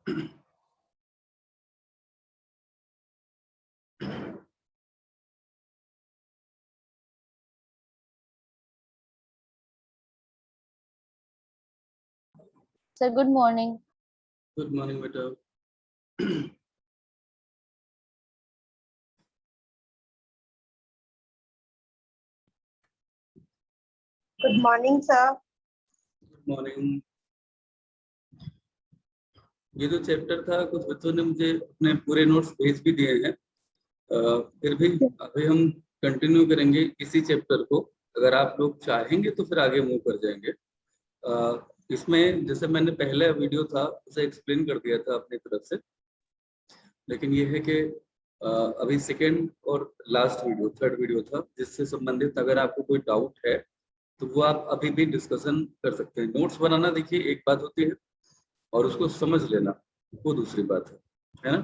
Sir, good morning. Good morning, beta. Good morning, sir. Good morning. ये जो chapter था कुछ बच्चों ने मुझे अपने पूरे नोट्स भेज भी दिए हैं, फिर भी अभी हम कंटिन्यू करेंगे इसी चैप्टर को। अगर आप लोग चाहेंगे तो फिर आगे मूव कर जाएंगे। इसमें जैसे मैंने पहले वीडियो था उसे एक्सप्लेन कर दिया था अपनी तरफ से, लेकिन ये है कि अभी सेकेंड और लास्ट वीडियो, थर्ड वीडियो था जिससे संबंधित अगर आपको कोई डाउट है तो वो आप अभी भी डिस्कशन कर सकते हैं। नोट्स बनाना देखिए एक बात होती है और उसको समझ लेना वो दूसरी बात है ना।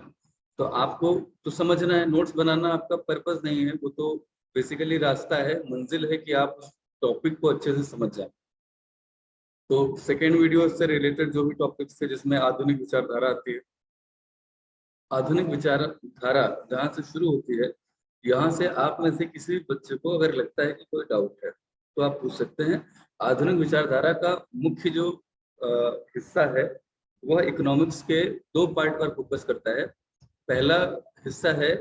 तो आपको तो समझना है, नोट्स बनाना आपका पर्पस नहीं है, वो तो बेसिकली रास्ता है, मंजिल है कि आप उस टॉपिक को अच्छे से समझ जाए। तो सेकेंड वीडियो से रिलेटेड जो भी टॉपिक्स थे जिसमें आधुनिक विचारधारा आती है, आधुनिक विचारधारा जहाँ से शुरू होती है, यहाँ से आप में से किसी भी बच्चे को अगर लगता है कि कोई डाउट है तो आप पूछ सकते हैं। आधुनिक विचारधारा का मुख्य जो हिस्सा है वह इकोनॉमिक्स के दो पार्ट पर फोकस करता है। पहला हिस्सा है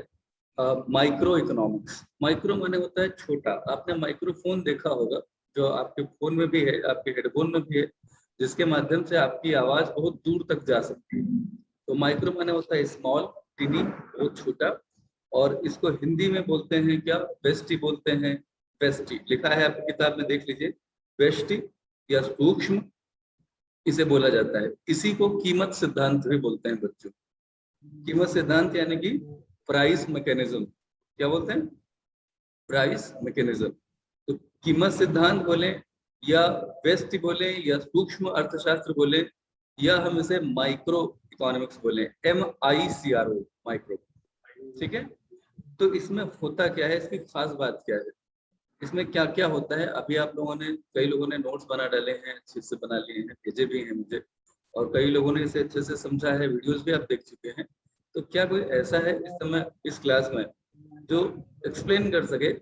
माइक्रो इकोनॉमिक्स। माइक्रो माने होता है छोटा। आपने माइक्रोफोन देखा होगा जो आपके फोन में भी है, आपके हेडफोन में भी है, जिसके माध्यम से आपकी आवाज बहुत दूर तक जा सकती है। तो माइक्रो माने होता है स्मॉल, टिनी, बहुत छोटा। और इसको हिंदी में बोलते हैं क्या, वेस्टी बोलते हैं। वेस्टी लिखा है आपकी किताब में, देख लीजिए। वेस्टी या सूक्ष्म इसे बोला जाता है। इसी को कीमत सिद्धांत भी बोलते हैं बच्चों। कीमत सिद्धांत यानी कि प्राइस मैकेनिज्म। क्या बोलते हैं? Price mechanism. तो कीमत सिद्धांत बोले या वेस्ट बोले या सूक्ष्म अर्थशास्त्र बोले या हम इसे माइक्रो इकोनॉमिक्स बोले, MICRO, माइक्रो। ठीक है। तो इसमें होता क्या है, इसकी खास बात क्या है, इसमें क्या क्या होता है, अभी आप लोगों ने, कई लोगों ने नोट्स बना डाले हैं, अच्छे से बना लिए हैं, भेजे भी हैं मुझे, और कई लोगों ने इसे अच्छे से समझा है, वीडियोस भी आप देख चुके हैं। तो क्या कोई ऐसा है इस समय इस क्लास में जो एक्सप्लेन कर सके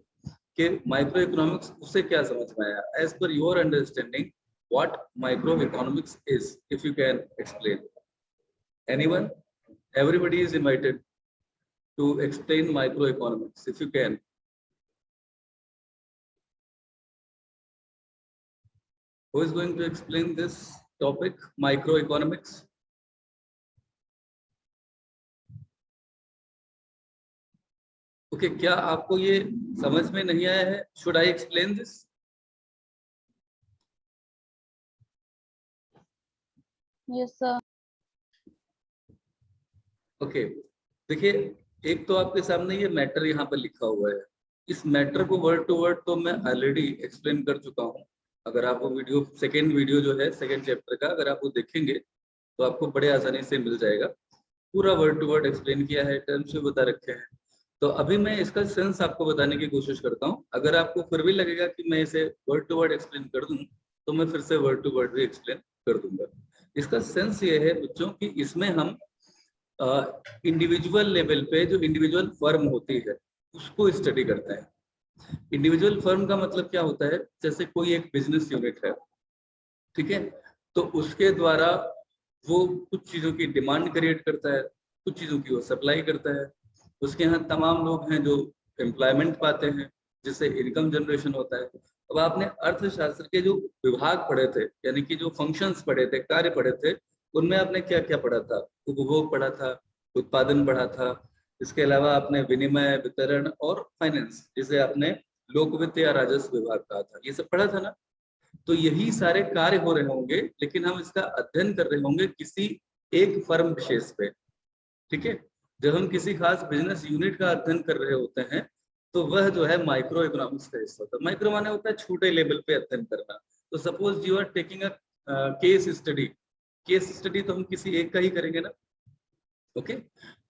कि माइक्रो इकोनॉमिक्स उसे क्या समझ में आया? As per your understanding what microeconomics is, if you can explain. Anyone? Everybody is invited to explain microeconomics if you can. Who is going to explain this topic, microeconomics? Okay, क्या आपको ये समझ में नहीं आया है? Should I explain this? Yes, sir. Okay, देखिए, एक तो आपके सामने ये मैटर यहाँ पर लिखा हुआ है। इस मैटर को वर्ड टू वर्ड तो मैं ऑलरेडी एक्सप्लेन कर चुका हूँ। अगर आप वो वीडियो, सेकेंड वीडियो जो है सेकेंड चैप्टर का, अगर आप वो देखेंगे तो आपको बड़े आसानी से मिल जाएगा। पूरा वर्ड टू वर्ड एक्सप्लेन किया है, टर्म्स भी बता रखे हैं। तो अभी मैं इसका सेंस आपको बताने की कोशिश करता हूँ। अगर आपको फिर भी लगेगा कि मैं इसे वर्ड टू वर्ड एक्सप्लेन कर दूं तो मैं फिर से वर्ड टू वर्ड भी एक्सप्लेन कर दूंगा। इसका सेंस ये है बच्चों कि इसमें हम इंडिविजुअल लेवल पे जो इंडिविजुअल फर्म होती है उसको स्टडी करते हैं। इंडिविजुअल फर्म का मतलब क्या होता है, जैसे कोई एक बिजनेस यूनिट है, ठीक है, तो उसके द्वारा वो कुछ चीजों की डिमांड क्रिएट करता है, कुछ चीजों की वो सप्लाई करता है। उसके यहाँ तमाम लोग हैं जो एम्प्लॉयमेंट पाते हैं, जिससे इनकम जनरेशन होता है। अब आपने अर्थशास्त्र के जो विभाग पढ़े थे, यानी कि जो फंक्शंस पढ़े थे, कार्य पढ़े थे, उनमें आपने क्या क्या पढ़ा था? उपभोग पढ़ा था, उत्पादन पढ़ा था, इसके अलावा आपने विनिमय, वितरण और फाइनेंस, जिसे आपने लोक वित्त या राजस्व विभाग कहा था, ये सब पढ़ा था ना। तो यही सारे कार्य हो रहे होंगे, लेकिन हम इसका अध्ययन कर रहे होंगे किसी एक फर्म विशेष पे। ठीक है। जब हम किसी खास बिजनेस यूनिट का अध्ययन कर रहे होते हैं तो वह जो है माइक्रो इकोनॉमिक्स का हिस्सा होता है। माइक्रो माने होता है छोटे लेवल पे अध्ययन करना। तो suppose you are taking a case study. Case study तो हम किसी एक का ही करेंगे ना। ओके।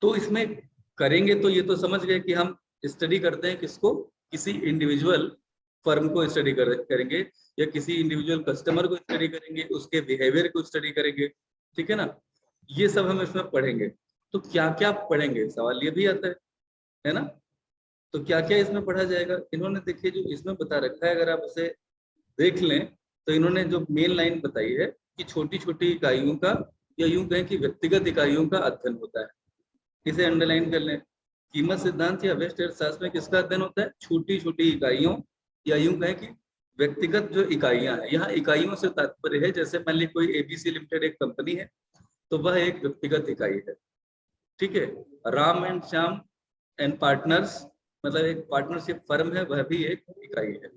तो इसमें करेंगे तो ये तो समझ गए कि हम स्टडी करते हैं किसको, किसी इंडिविजुअल फर्म को स्टडी करेंगे या किसी इंडिविजुअल कस्टमर को स्टडी करेंगे, उसके बिहेवियर को स्टडी करेंगे। ठीक है ना। ये सब हम इसमें पढ़ेंगे। तो क्या क्या पढ़ेंगे, सवाल ये भी आता है ना। तो क्या क्या इसमें पढ़ा जाएगा, इन्होंने देखिए जो इसमें बता रखा है, अगर आप उसे देख लें तो इन्होंने जो मेन लाइन बताई है कि छोटी छोटी इकाइयों का, या यूं कहें कि व्यक्तिगत इकाइयों का अध्ययन होता है। इसे अंडरलाइन कर लें। कीमत सिद्धांत या व्यष्टि अर्थशास्त्र में किसका अध्ययन होता है, छोटी छोटी इकाइयों, या यूं कहें कि व्यक्तिगत जो इकाइयां हैं। यहाँ इकाइयों से तात्पर्य है, जैसे मान ली कोई एबीसी लिमिटेड एक कंपनी है, तो वह एक व्यक्तिगत इकाई है। ठीक है। Ram and Shyam and partners, मतलब एक पार्टनरशिप फर्म है, वह भी एक इकाई है।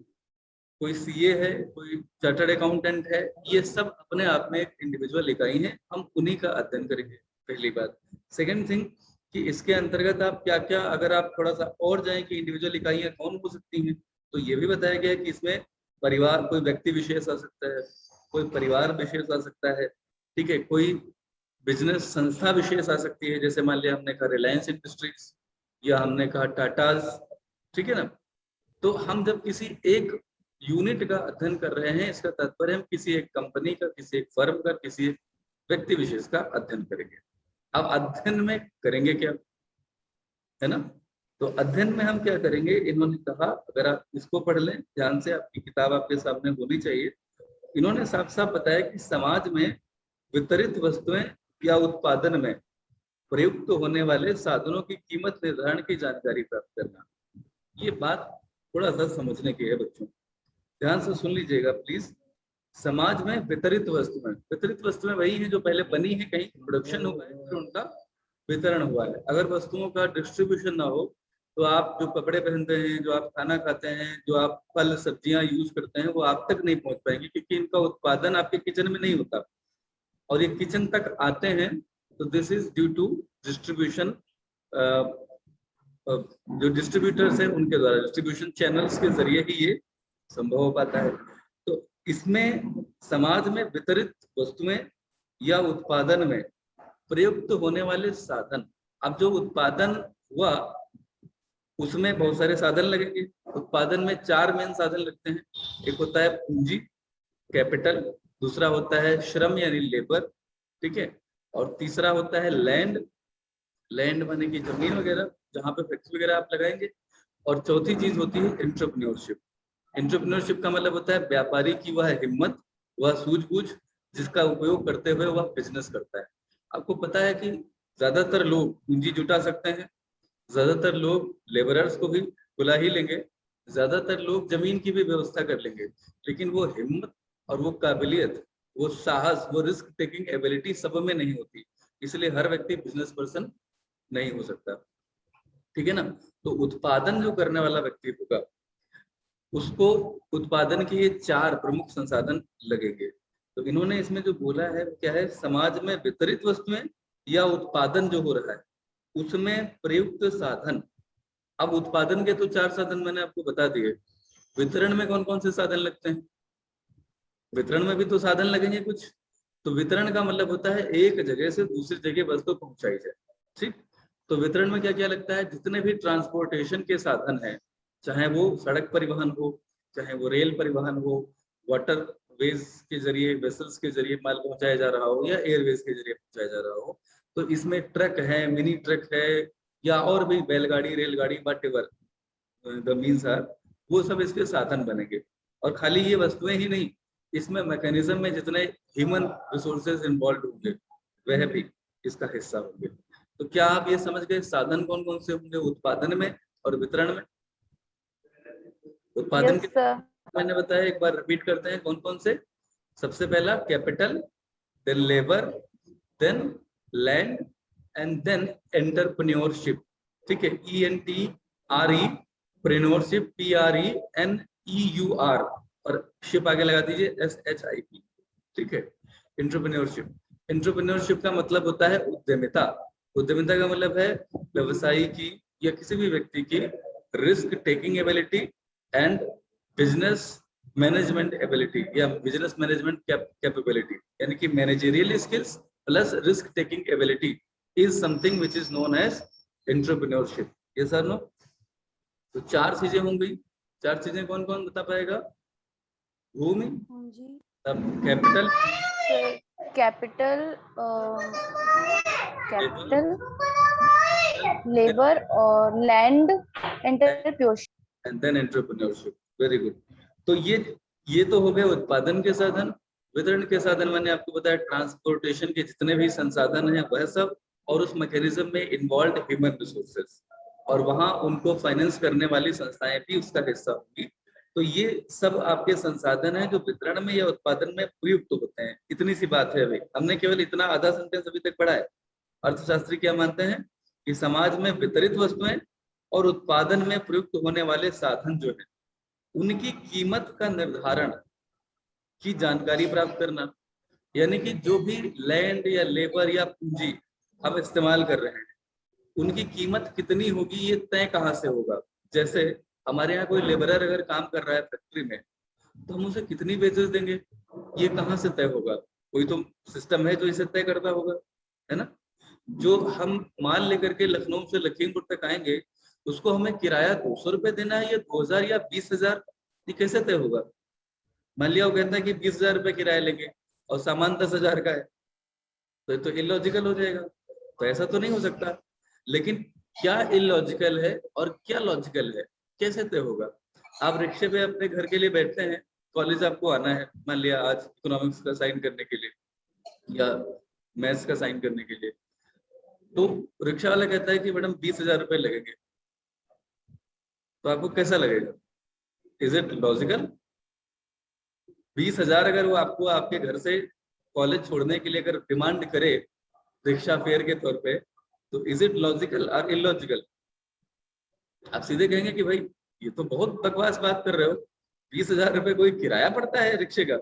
कोई सीए है, कोई चार्टर्ड अकाउंटेंट है, ये सब अपने आप में एक इंडिविजुअल इकाई है। हम उन्हीं का अध्ययन करेंगे, पहली बात। सेकंड थिंग कि इसके अंतर्गत आप क्या क्या, अगर आप थोड़ा सा और जाएं कि इंडिविजुअल इकाइयां कौन हो सकती हैं, तो ये भी बताया गया है कि इसमें परिवार, कोई व्यक्ति विशेष आ सकता है, कोई परिवार विशेष आ सकता है। ठीक है। कोई बिजनेस संस्था विशेष आ सकती है, जैसे मान लिया हमने कहा रिलायंस इंडस्ट्रीज, या हमने कहा टाटाज। ठीक है ना। तो हम जब किसी एक यूनिट का अध्ययन कर रहे हैं, इसका तात्पर्य हम किसी एक कंपनी का, किसी एक फर्म का, किसी एक व्यक्ति विशेष का अध्ययन करेंगे। अब अध्ययन में करेंगे क्या, है ना। तो अध्ययन में हम क्या करेंगे, इन्होंने कहा, अगर आप इसको पढ़ लें ध्यान से, आपकी किताब आपके सामने होनी चाहिए। इन्होंने साफ साफ बताया कि समाज में वितरित वस्तुएं या उत्पादन में प्रयुक्त होने वाले साधनों की कीमत निर्धारण की जानकारी प्राप्त करना। ये बात थोड़ा सा समझने की है बच्चों, ध्यान से सुन लीजिएगा प्लीज। समाज में वितरित वस्तुएं वही है जो पहले बनी है, कहीं प्रोडक्शन हुआ है, फिर उनका वितरण हुआ है। अगर वस्तुओं का डिस्ट्रीब्यूशन ना हो, तो आप जो कपड़े पहनते हैं, जो आप खाना खाते हैं, जो आप फल सब्जियां यूज करते हैं, वो आप तक नहीं पहुंच पाएंगे, क्योंकि इनका उत्पादन आपके किचन में नहीं होता। और ये किचन तक आते हैं तो this is due to distribution. जो डिस्ट्रीब्यूटर्स हैं उनके द्वारा, डिस्ट्रीब्यूशन चैनल्स के जरिए ही ये संभव हो पाता है। तो इसमें समाज में वितरित वस्तुएं या उत्पादन में प्रयुक्त होने वाले साधन। अब जो उत्पादन हुआ उसमें बहुत सारे साधन लगेंगे। उत्पादन में 4 मेन साधन लगते हैं। एक होता है पूंजी, कैपिटल, दूसरा होता है श्रम यानी लेबर, ठीक है, और तीसरा होता है लैंड, लैंड माने की जमीन वगैरह जहाँ पे फैक्ट्री वगैरह आप लगाएंगे, और चौथी चीज होती है एंटरप्रेन्योरशिप। एंटरप्रेन्योरशिप का मतलब होता है व्यापारी की वह हिम्मत, वह सूझबूझ, जिसका उपयोग करते हुए वह बिजनेस करता है। आपको पता है कि ज्यादातर लोग पूंजी जुटा सकते हैं, ज्यादातर लोग लेबरर्स को भी बुला ही लेंगे, ज्यादातर लोग जमीन की भी व्यवस्था कर लेंगे, लेकिन वो हिम्मत और वो काबिलियत, वो साहस, वो रिस्क टेकिंग एबिलिटी सब में नहीं होती। इसलिए हर व्यक्ति बिजनेस पर्सन नहीं हो सकता। ठीक है ना। तो उत्पादन जो करने वाला व्यक्ति होगा उसको उत्पादन के ये 4 प्रमुख संसाधन लगेंगे। तो इन्होंने इसमें जो बोला है क्या है, समाज में वितरित वस्तुएं या उत्पादन जो हो रहा है उसमें प्रयुक्त साधन। अब उत्पादन के तो 4 साधन मैंने आपको बता दिए। वितरण में कौन कौन से साधन लगते हैं, वितरण में भी तो साधन लगेंगे कुछ। तो वितरण का मतलब होता है एक जगह से दूसरी जगह वस्तु पहुंचाई जाए। ठीक। तो वितरण में क्या क्या लगता है, जितने भी ट्रांसपोर्टेशन के साधन हैं, चाहे वो सड़क परिवहन हो, चाहे वो रेल परिवहन हो, वाटर वेज के जरिए, वेसल्स के जरिए माल पहुंचाया जा रहा हो, या एयरवेज के जरिए पहुंचाया जा रहा हो, तो इसमें ट्रक है, मिनी ट्रक है, या और भी बैलगाड़ी, रेलगाड़ी, whatever the means are, वो सब इसके साधन बनेंगे। और खाली ये वस्तुएं ही नहीं, इसमें मैकेनिज्म में जितने ह्यूमन रिसोर्सेज इन्वॉल्व होंगे वह भी इसका हिस्सा होंगे। तो क्या आप ये समझ गए साधन कौन कौन से होंगे उत्पादन में और वितरण में। उत्पादन यस के सर। मैंने बताया, एक बार रिपीट करते हैं कौन कौन से। सबसे पहला capital, then labour, then land, and then entrepreneurship. ठीक है, ENTRE, प्रेन्योरशिप PRENEUR, और शिप आगे लगा दीजिए SHIP। ठीक है। एंटरप्रेन्योरशिप, एंटरप्रेन्योरशिप का मतलब होता है उद्यमिता। उद्यमिता का मतलब है व्यवसायी की या किसी भी व्यक्ति की risk taking ability and business management ability, या बिजनेस मैनेजमेंट कैपेबिलिटी, यानी कि managerial skills plus risk taking ability is something which is known as entrepreneurship. Yes और नो। तो 4 चीजें होंगी। 4 चीजें कौन कौन बता पाएगा। भूमि, जी तब कैपिटल, कैपिटल, कैपिटल, लेबर और land, entrepreneurship. And then entrepreneurship. Very good. तो ये तो हो गए उत्पादन के साधन। वितरण के साधन मैंने आपको बताया ट्रांसपोर्टेशन के जितने भी संसाधन हैं वह सब, और उस मैकेनिज्म में इन्वॉल्व ह्यूमन रिसोर्सेज, और वहां उनको फाइनेंस करने वाली संस्थाएं भी उसका हिस्सा होंगी। तो ये सब आपके संसाधन हैं जो वितरण में या उत्पादन में प्रयुक्त होते हैं। इतनी सी बात है। अभी हमने केवल इतना आधा सेंटेंस अभी तक पढ़ा है। अर्थशास्त्री क्या मानते हैं कि समाज में वितरित वस्तुएं और उत्पादन में प्रयुक्त होने वाले साधन जो है उनकी कीमत का निर्धारण की जानकारी प्राप्त करना, यानी कि जो भी लैंड या लेबर या पूंजी हम इस्तेमाल कर रहे हैं उनकी कीमत कितनी होगी, ये तय कहाँ से होगा। जैसे हमारे यहाँ कोई लेबरर अगर काम कर रहा है फैक्ट्री में, तो हम उसे कितनी वेजेस देंगे, ये कहाँ से तय होगा। कोई तो सिस्टम है जो इसे तय करता होगा, है ना। जो हम माल लेकर के लखनऊ से लखीमपुर तक आएंगे, उसको हमें किराया 200 रुपए देना है या 2000 या 20,000, ये कैसे तय होगा। मान लिया वो कहता है कि 20,000 रुपए किराया लेंगे और सामान 10,000 का है, तो ये तो इलॉजिकल हो जाएगा। तो ऐसा तो नहीं हो सकता। लेकिन क्या इलॉजिकल है और क्या लॉजिकल है, कैसे तय होगा। आप रिक्शे पे अपने घर के लिए बैठते हैं, कॉलेज आपको आना है, मान लिया आज इकोनॉमिक्स का साइन करने के लिए या मैथ्स का साइन करने के लिए, तो रिक्शा वाला कहता है कि मैडम 20,000 रुपए लगेंगे, तो आपको कैसा लगेगा। Is it logical. 20,000 अगर वो आपको आपके घर से कॉलेज छोड़ने के लिए अगर डिमांड करे रिक्शा फेयर के तौर पे, तो इज इट लॉजिकल और इलॉजिकल। आप सीधे कहेंगे कि भाई ये तो बहुत बकवास बात कर रहे हो, 20,000 रुपए कोई किराया पड़ता है रिक्शे का,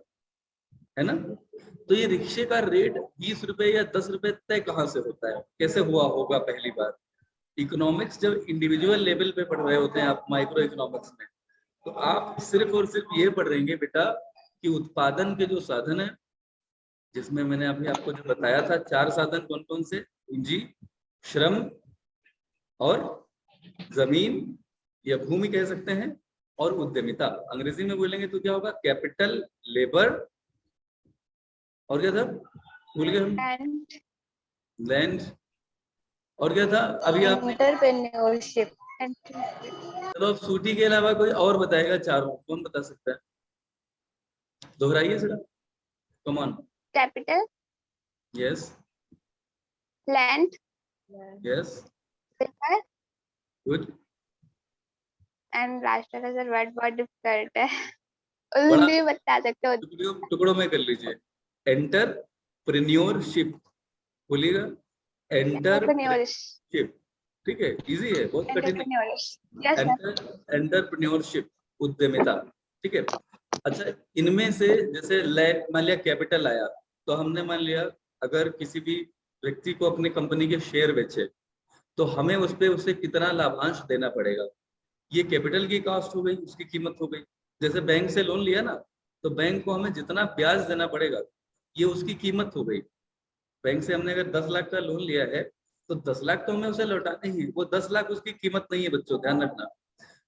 है ना। तो ये रिक्शे का रेट 20 रुपए या 10 रुपए तय कहाँ से होता है, कैसे हुआ होगा। पहली बार इकोनॉमिक्स जब इंडिविजुअल लेवल पे पढ़ रहे होते हैं आप माइक्रो इकोनॉमिक्स में, तो आप सिर्फ और सिर्फ ये पढ़ रहेंगे बेटा कि उत्पादन के जो साधन है, जिसमें मैंने अभी आपको जो बताया था 4 साधन कौन कौन से, पूंजी, श्रम और जमीन या भूमि कह सकते हैं, और उद्यमिता। अंग्रेजी में बोलेंगे तो क्या होगा, कैपिटल, लेबर और क्या था, भूल गए हम, लैंड और क्या था अभी आपने। एंटरप्रेन्योरशिप। चलो अब सूटी के अलावा कोई और बताएगा चारों, कौन बता सकता है, दोहराइए जरा, come on. Capital, yes land, yes labour good. And last वाला सर वर्ड बहुत डिफिकल्ट है, बड़ा हिंदी में बता सकते हो। टुकड़ों में कर लीजिए। एंटरप्रेन्योरशिप बोलिएगा, एंटरप्रेन्योरशिप, ठीक है, इजी है, बहुत कठिन नहीं। एंटरप्रेन्योरशिप, उद्यमिता, ठीक है। अच्छा, इनमें से जैसे मान लिया कैपिटल आया, तो हमने मान लिया अगर किसी भी व्यक्ति को अपनी कंपनी के शेयर बेचे, तो हमें उस पे उसे कितना लाभांश देना पड़ेगा, ये कैपिटल की कॉस्ट हो गई, उसकी कीमत हो गई। जैसे बैंक से लोन लिया ना, तो बैंक को हमें जितना ब्याज देना पड़ेगा ये उसकी कीमत हो गई। बैंक से हमने अगर 10 लाख का लोन लिया है, तो 10 लाख तो हमें उसे लौटाने ही है, वो 10 लाख उसकी कीमत नहीं है बच्चों, ध्यान रखना।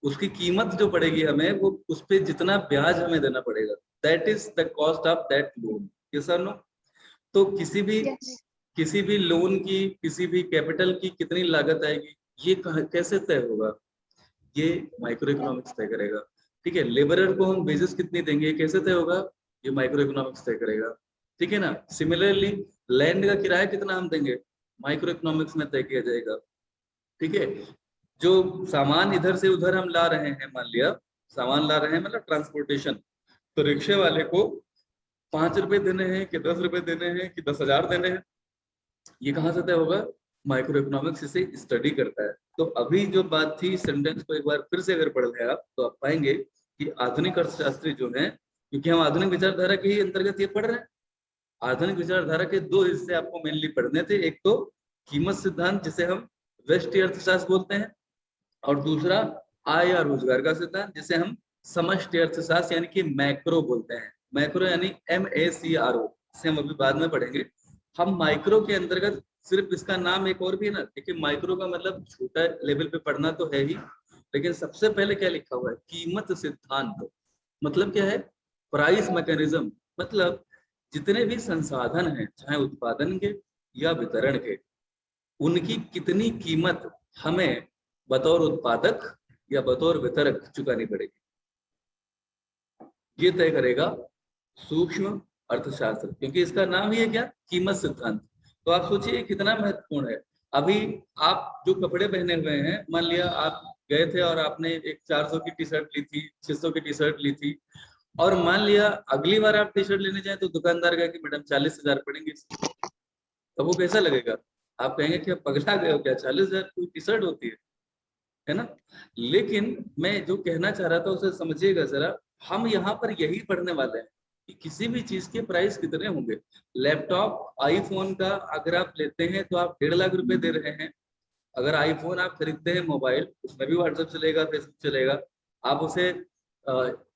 उसकी कीमत जो पड़ेगी हमें, वो उस पे जितना ब्याज हमें देना पड़ेगा, that is the cost of that loan. Yes sir no. तो किसी भी लोन की, किसी भी कैपिटल की कितनी लागत आएगी, ये कैसे तय होगा, ये माइक्रो इकोनॉमिक्स तय करेगा, ठीक है। लेबरर को हम वेजेस कितनी देंगे, कैसे तय होगा, ये माइक्रो इकोनॉमिक्स तय करेगा, ठीक है ना। सिमिलरली लैंड का किराया कितना हम देंगे, माइक्रो इकोनॉमिक्स में तय किया जाएगा, ठीक है। जो सामान इधर से उधर हम ला रहे हैं, मान लिया सामान ला रहे हैं मतलब ट्रांसपोर्टेशन, तो रिक्शे वाले को 5 रुपए देने हैं कि 10 रुपए देने हैं कि 10,000 देने हैं, ये कहाँ से तय होगा, माइक्रो इकोनॉमिक्स इसे स्टडी करता है। तो अभी जो बात थी, सेंटेंस को एक बार फिर से अगर पढ़ लें आप, तो आप पाएंगे कि आधुनिक अर्थशास्त्री जो हैं, क्योंकि हम आधुनिक विचारधारा के ही अंतर्गत ये पढ़ रहे हैं, आधुनिक विचारधारा के 2 हिस्से आपको मेनली पढ़ने थे। एक तो कीमत सिद्धांत जिसे हम व्यष्टि अर्थशास्त्र बोलते हैं, और दूसरा आय या रोजगार का सिद्धांत जिसे हम समष्टि अर्थशास्त्र यानी कि मैक्रो बोलते हैं। मैक्रो यानी MACRO, इसे हम अभी बाद में पढ़ेंगे। हम माइक्रो के अंतर्गत सिर्फ इसका नाम एक और भी है ना, देखिए माइक्रो का मतलब छोटा लेवल पे पढ़ना तो है ही, लेकिन सबसे पहले क्या लिखा हुआ है, कीमत सिद्धांत। मतलब क्या है, प्राइस मैकेनिज्म, मतलब जितने भी संसाधन हैं, चाहे उत्पादन के या वितरण के, उनकी कितनी कीमत हमें बतौर उत्पादक या बतौर वितरक चुकानी पड़ेगी, ये तय करेगा सूक्ष्म अर्थशास्त्र, क्योंकि इसका नाम ही है क्या, कीमत सिद्धांत। तो आप सोचिए कितना महत्वपूर्ण है। अभी आप जो कपड़े पहने हुए हैं, मान लिया आप गए थे और आपने एक 400 की टी शर्ट ली थी, 600 की टी शर्ट ली थी, और मान लिया अगली बार आप टी शर्ट लेने जाए तो दुकानदार कहे कि मैडम 40,000 पड़ेंगे, तो वो कैसा लगेगा? आप कहेंगे कि पगला गए हो क्या, 40,000 कोई टी शर्ट होती है ना। लेकिन मैं जो कहना चाह रहा था उसे समझिएगा जरा। हम यहाँ पर यही पढ़ने वाले हैं कि किसी भी चीज के प्राइस कितने होंगे। लैपटॉप आईफोन का अगर आप लेते हैं तो आप 1.5 लाख रुपए दे रहे हैं। अगर आईफोन आप खरीदते हैं मोबाइल, उसमें भी व्हाट्सएप चलेगा, फेसबुक चलेगा, आप उसे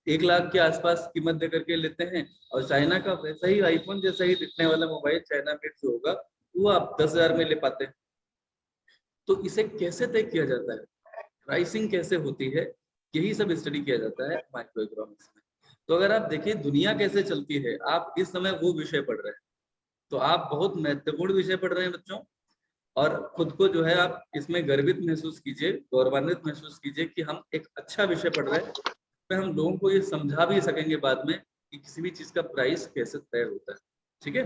1 लाख के आसपास कीमत दे करके लेते हैं। और चाइना का वैसा ही आईफोन जैसा ही दिखने वाला मोबाइल चाइना मेड जो होगा वो आप 10,000 में ले पाते हैं। तो इसे कैसे तय किया जाता है, प्राइसिंग कैसे होती है, यही सब स्टडी किया जाता है माइक्रो इकोनॉमिक्स में। तो अगर आप देखिए दुनिया कैसे चलती है, आप इस समय वो विषय पढ़ रहे हैं, तो आप बहुत महत्वपूर्ण विषय पढ़ रहे हैं बच्चों। और खुद को जो है आप इसमें गर्वित महसूस कीजिए, गौरवान्वित महसूस कीजिए कि हम एक अच्छा विषय पढ़ रहे हैं। तो हम लोगों को ये समझा भी सकेंगे बाद में कि किसी भी चीज का प्राइस कैसे तय होता है। ठीक है,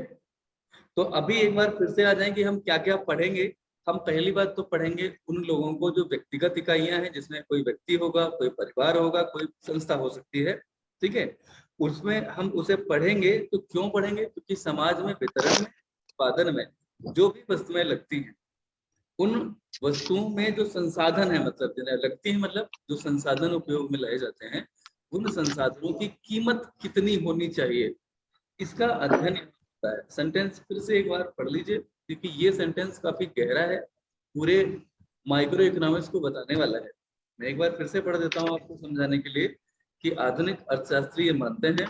तो अभी एक बार फिर से आ जाएं कि हम क्या क्या पढ़ेंगे। हम पहली बात तो पढ़ेंगे उन लोगों को जो व्यक्तिगत इकाइयां हैं, जिसमें कोई व्यक्ति होगा, कोई परिवार होगा, कोई संस्था हो सकती है। ठीक है, उसमें हम उसे पढ़ेंगे। तो क्यों पढ़ेंगे? क्योंकि समाज में वितरण में, उत्पादन में जो भी वस्तुएं लगती हैं, उन वस्तुओं में जो संसाधन है, मतलब लगती है मतलब जो संसाधन उपयोग में लाए जाते हैं, उन संसाधनों की कीमत कितनी होनी चाहिए, इसका अध्ययन होता है। सेंटेंस फिर से एक बार पढ़ लीजिए, क्योंकि ये सेंटेंस काफी गहरा है, पूरे माइक्रो इकोनॉमिक्स को बताने वाला है। मैं एक बार फिर से पढ़ देता हूँ आपको समझाने के लिए कि आधुनिक अर्थशास्त्री ये मानते हैं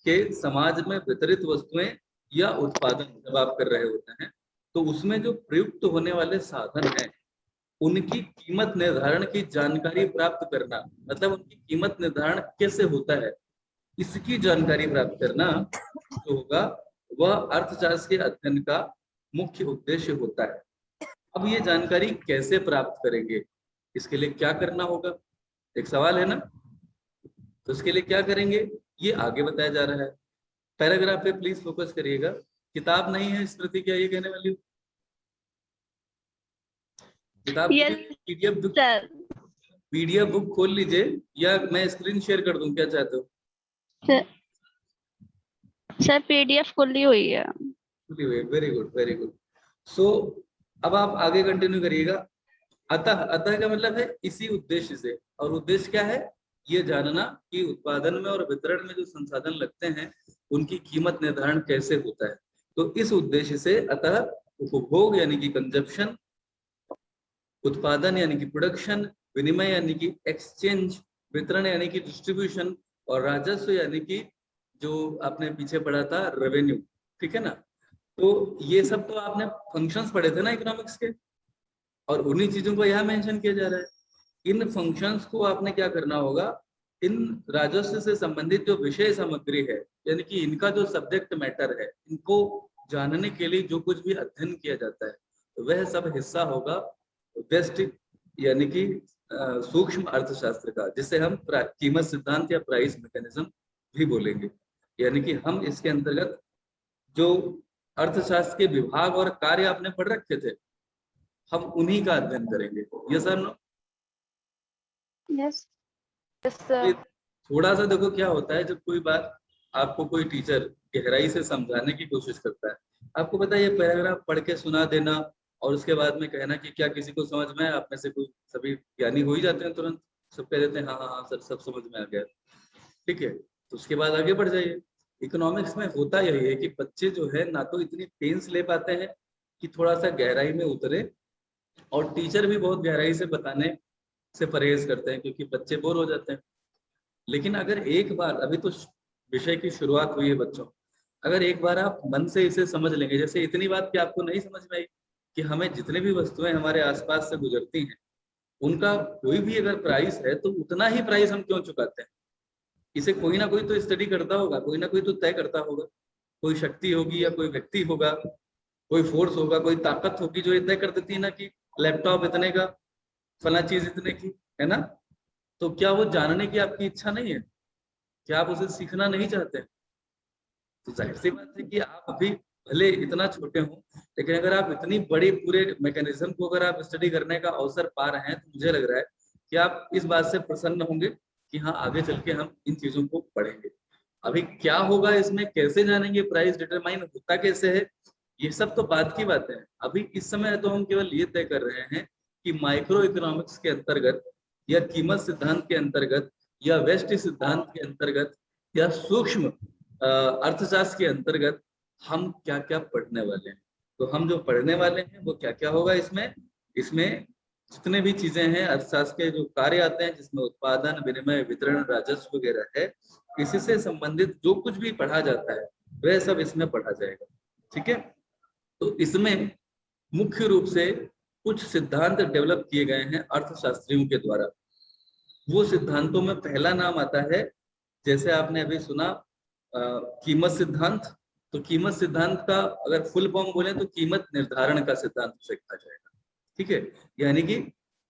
कि समाज में वितरित वस्तुएं या उत्पादन जब आप कर रहे होते हैं, तो उसमें जो प्रयुक्त होने वाले साधन हैं, उनकी कीमत निर्धारण की जानकारी प्राप्त करना, मतलब उनकी कीमत निर्धारण कैसे होता है, इसकी जानकारी प्राप्त करना जो होगा वह अर्थशास्त्र के अध्ययन का मुख्य उद्देश्य होता है। अब ये जानकारी कैसे प्राप्त करेंगे, इसके लिए क्या करना होगा, एक सवाल है ना। तो इसके लिए क्या करेंगे ये आगे बताया जा रहा है। पैराग्राफ पे प्लीज फोकस करिएगा। किताब नहीं है स्मृति, क्या ये कहने वाली हूँ? किताब पीडीएफ बुक, पीडीएफ बुक खोल लीजिए या मैं स्क्रीन शेयर कर दूं, क्या चाहते हो? सर पीडीएफ खुली हुई है। खुली हुई है, वेरी गुड वेरी गुड। सो अब आप आगे कंटिन्यू करिएगा। अतः, अतः का मतलब है इसी उद्देश्य से, और उद्देश्य क्या है, ये जानना कि उत्पादन में और वितरण में जो संसाधन लगते हैं उनकी कीमत निर्धारण कैसे होता है। तो इस उद्देश्य से अतः उपभोग यानी कि कंजप्शन, उत्पादन यानी कि प्रोडक्शन, विनिमय यानी कि एक्सचेंज, वितरण यानी कि डिस्ट्रीब्यूशन, और राजस्व यानी कि जो आपने पीछे पढ़ा था रेवेन्यू। ठीक है ना। तो ये सब तो आपने फंक्शंस पढ़े थे ना इकोनॉमिक्स के, और उन्हीं चीजों को यहाँ मेंशन किया जा रहा है। इन फंक्शंस को आपने क्या करना होगा, इन राजस्व से संबंधित जो विषय सामग्री है, यानी कि इनका जो सब्जेक्ट मैटर है, इनको जानने के लिए जो कुछ भी अध्ययन किया जाता है वह सब हिस्सा होगा व्यष्टि यानी कि सूक्ष्म अर्थशास्त्र का, जिसे हम कीमत सिद्धांत या प्राइस मैकेनिज्म भी बोलेंगे। यानी कि हम इसके अंतर्गत जो अर्थशास्त्र के विभाग और कार्य आपने पढ़ रखे थे, हम उन्हीं का अध्ययन करेंगे। यस और नो? Yes sir. थोड़ा सा देखो क्या होता है, जब कोई बात आपको कोई टीचर गहराई से समझाने की कोशिश करता है, आपको पता है ये पैराग्राफ पढ़ के सुना देना और उसके बाद में कहना कि क्या किसी को समझ में आया, आप में से कोई, सभी ज्ञानी हो ही जाते हैं तुरंत, सब कह देते हैं हाँ हाँ हाँ सर सब समझ में आ गया। ठीक है, तो उसके बाद आगे बढ़ जाइए। इकोनॉमिक्स में होता यही है कि बच्चे जो है ना तो इतनी पेंस ले पाते हैं कि थोड़ा सा गहराई में उतरे, और टीचर भी बहुत गहराई से बताने से परहेज करते हैं क्योंकि बच्चे बोर हो जाते हैं। लेकिन अगर एक बार, अभी तो विषय की शुरुआत हुई है बच्चों, अगर एक बार आप मन से इसे समझ लेंगे, जैसे इतनी बात कि आपको नहीं समझ में आई कि हमें जितने भी वस्तुएं हमारे आसपास से गुजरती हैं उनका कोई भी अगर प्राइस है तो उतना ही प्राइस हम क्यों चुकाते हैं, इसे कोई ना कोई तो स्टडी करता होगा, कोई ना कोई तो तय करता होगा, कोई शक्ति होगी या कोई व्यक्ति होगा कोई फोर्स होगा, कोई ताकत होगी जो ये तय कर देती है ना कि लैपटॉप इतने का, फला चीज इतने की, है ना। तो क्या वो जानने की आपकी इच्छा नहीं है? क्या आप उसे सीखना नहीं चाहते? तो जाहिर सी बात है कि आप अभी भले इतना छोटे हो, लेकिन अगर आप इतनी बड़ी पूरे मैकेनिज्म को अगर आप स्टडी करने का अवसर पा रहे हैं, तो मुझे लग रहा है कि आप इस बात से प्रसन्न होंगे कि हाँ, आगे चल के हम इन चीजों को पढ़ेंगे। अभी क्या होगा इसमें, कैसे जानेंगे, प्राइस डिटरमाइन होता कैसे है, ये सब तो बाद की बात है। अभी इस समय तो हम केवल ये तय कर रहे हैं कि माइक्रो इकोनॉमिक्स के अंतर्गत या कीमत सिद्धांत के अंतर्गत या वेस्ट सिद्धांत के अंतर्गत या सूक्ष्म अर्थशास्त्र के अंतर्गत हम क्या क्या पढ़ने वाले हैं। तो हम जो पढ़ने वाले हैं वो क्या क्या होगा इसमें, इसमें जितने भी चीजें हैं अर्थशास्त्र के जो कार्य आते हैं, जिसमें उत्पादन, विनिमय, वितरण, राजस्व वगैरह है, इसी से संबंधित जो कुछ भी पढ़ा जाता है वह सब इसमें पढ़ा जाएगा। ठीक है। तो इसमें मुख्य रूप से कुछ सिद्धांत डेवलप किए गए हैं अर्थशास्त्रियों के द्वारा। वो सिद्धांतों में पहला नाम आता है, जैसे आपने अभी सुना, कीमत सिद्धांत। तो कीमत सिद्धांत का अगर फुल फॉर्म बोले तो कीमत निर्धारण का सिद्धांत उसे कहा जाएगा। ठीक है। यानी कि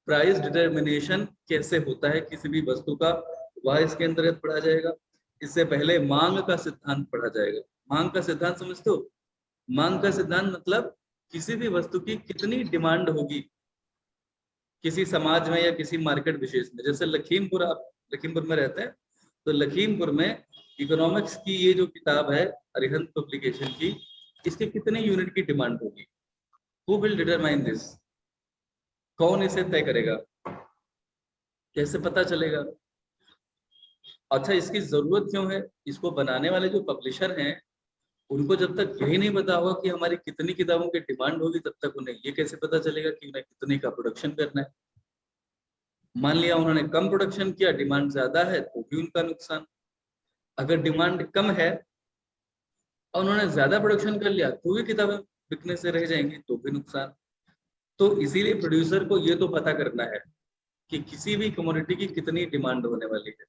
प्राइस डिटर्मिनेशन कैसे होता है किसी भी वस्तु का, वह इसके अंतर्गत पढ़ा जाएगा। इससे पहले मांग का सिद्धांत पढ़ा जाएगा। मांग का सिद्धांत समझते हो? मांग का सिद्धांत मतलब किसी भी वस्तु की कितनी डिमांड होगी किसी समाज में या किसी मार्केट विशेष में। जैसे लखीमपुर, आप लखीमपुर में रहते हैं, तो लखीमपुर में इकोनॉमिक्स की ये जो किताब है अरिहंत पब्लिकेशन की, इसके कितने यूनिट की डिमांड होगी? Who will determine this? कौन इसे तय करेगा? कैसे पता चलेगा? अच्छा, इसकी जरूरत क्यों है? इसको बनाने वाले जो पब्लिशर हैं, उनको जब तक यही नहीं पता होगा कि हमारी कितनी किताबों की डिमांड होगी, तब तक उन्हें ये कैसे पता चलेगा कि उन्हें कितने का प्रोडक्शन करना है। मान लिया उन्होंने कम प्रोडक्शन किया, डिमांड ज्यादा है, तो भी उनका नुकसान। अगर डिमांड कम है और उन्होंने ज्यादा प्रोडक्शन कर लिया, तो भी किताबें बिकने से रह जाएंगी, तो भी नुकसान। तो इसीलिए प्रोड्यूसर को ये तो पता करना है कि किसी भी कमोडिटी की कितनी डिमांड होने वाली है।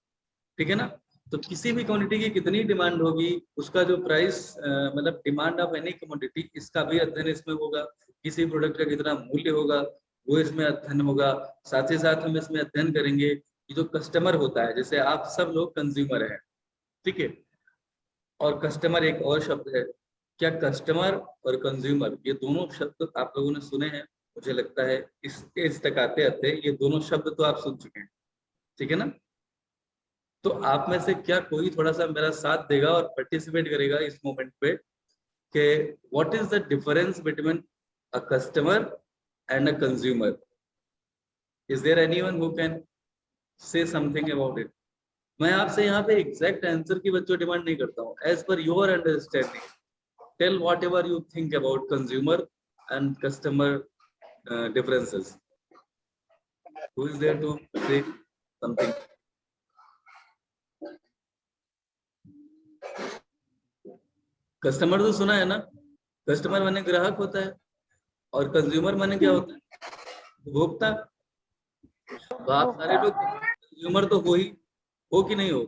ठीक है ना। तो किसी भी कमोडिटी की कितनी डिमांड होगी, उसका जो प्राइस, मतलब डिमांड ऑफ एनी कमोडिटी, इसका भी अध्ययन इसमें होगा। किसी प्रोडक्ट का कितना मूल्य होगा वो इसमें अध्ययन होगा। साथ ही साथ हम इसमें अध्ययन करेंगे कि जो कस्टमर होता है, जैसे आप सब लोग कंज्यूमर हैं, ठीक है, और कस्टमर एक और शब्द है। क्या कस्टमर और कंज्यूमर ये दोनों शब्द आप लोगों ने सुने हैं? मुझे लगता है इस एज तक आते आते ये दोनों शब्द तो आप सुन चुके हैं। ठीक है ना। तो आप में से क्या कोई थोड़ा सा मेरा साथ देगा और पार्टिसिपेट करेगा इस मोमेंट पे कि what is the difference between a customer and a consumer? Is there anyone who can say something about it? मैं आपसे यहाँ पे एग्जैक्ट आंसर की बच्चों डिमांड नहीं करता हूँ। As per your understanding, tell whatever you think about consumer and customer differences. Who is there to say something? Customer तो सुना है ना? कस्टमर माने ग्राहक होता है, और कंज्यूमर माने क्या होता है? उपभोक्ता। तो आप सारे लोग कंज्यूमर तो हो कि नहीं हो?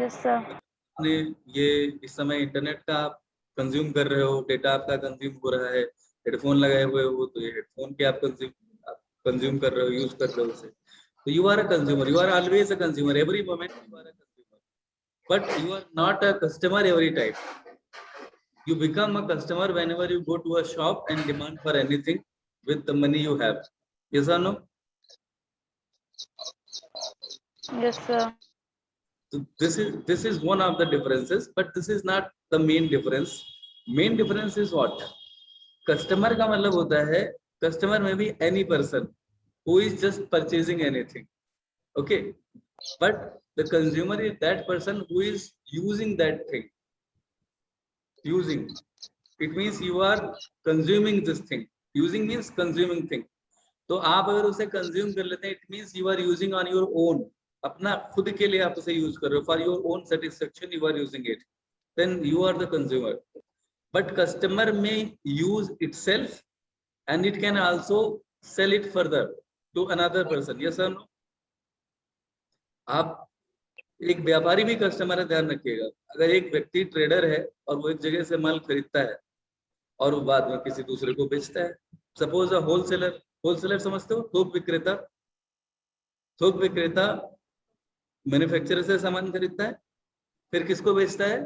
Yes sir. आपने ये इस समय इंटरनेट का आप कंज्यूम कर रहे हो, डेटा आपका कंज्यूम हो रहा है, हेडफोन लगाए हुए हो तो ये हेडफोन के आप कंज्यूम कर रहे हो, यूज कर रहे हो उसे। तो you are a consumer, you are always a consumer, every moment you are a consumer, but you are not a customer every time. You become a customer whenever you go to a shop and demand for anything with the money you have. Yes or no? Yes sir. So this is one of the differences, but this is not the main difference. Main difference is what? Customer का मतलब होता है, customer may be any person who is just purchasing anything. Okay, but the consumer is that person who is using that thing. Using, it means you are consuming this thing. Using means consuming thing. तो आप अगर उसे consume कर लेते हैं, it means you are using on your own, अपना खुद के लिए आप उसे यूज कर रहे हो, for your own satisfaction you are using it, then you are the consumer. But customer में use itself and it can also sell it further to another person. Yes और नो? आप एक व्यापारी भी कस्टमर है, ध्यान रखिएगा. अगर एक व्यक्ति ट्रेडर है और वो एक जगह से माल खरीदता है, और वो बाद में किसी दूसरे को बेचता है। सपोज अ होलसेलर, होलसेलर समझते हो, थोक विक्रेता। थोक विक्रेता मैन्युफैक्चरर से सामान खरीदता है, फिर किसको बेचता है?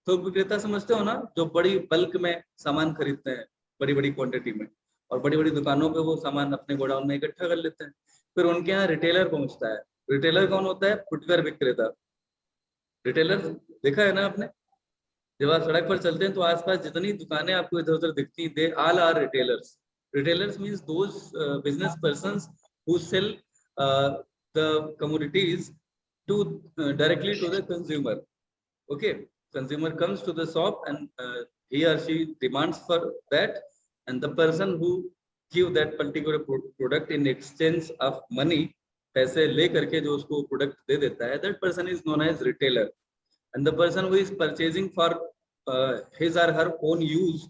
थोक विक्रेता समझते हो ना, जो बड़ी बल्क में सामान खरीदते हैं, बड़ी बड़ी क्वांटिटी में, और बड़ी बड़ी दुकानों पे वो सामान अपने गोडाउन में इकट्ठा कर लेते हैं। फिर उनके यहाँ रिटेलर पहुंचता है। रिटेलर कौन होता है? फुटवेयर विक्रेता। रिटेलर देखा है ना आपने? जब आप सड़क पर चलते हैं तो आसपास जितनी दुकानें आपको इधर उधर दिखती हैं, they all are retailers. Retailers means those business persons who sell the commodities to directly to the consumer. Okay, consumer comes to the shop and he or she demands for that, and the person who give that particular product in exchange of money, पैसे ले करके जो उसको product दे देता है, that person is known as retailer. And the person who is purchasing for his or her own use,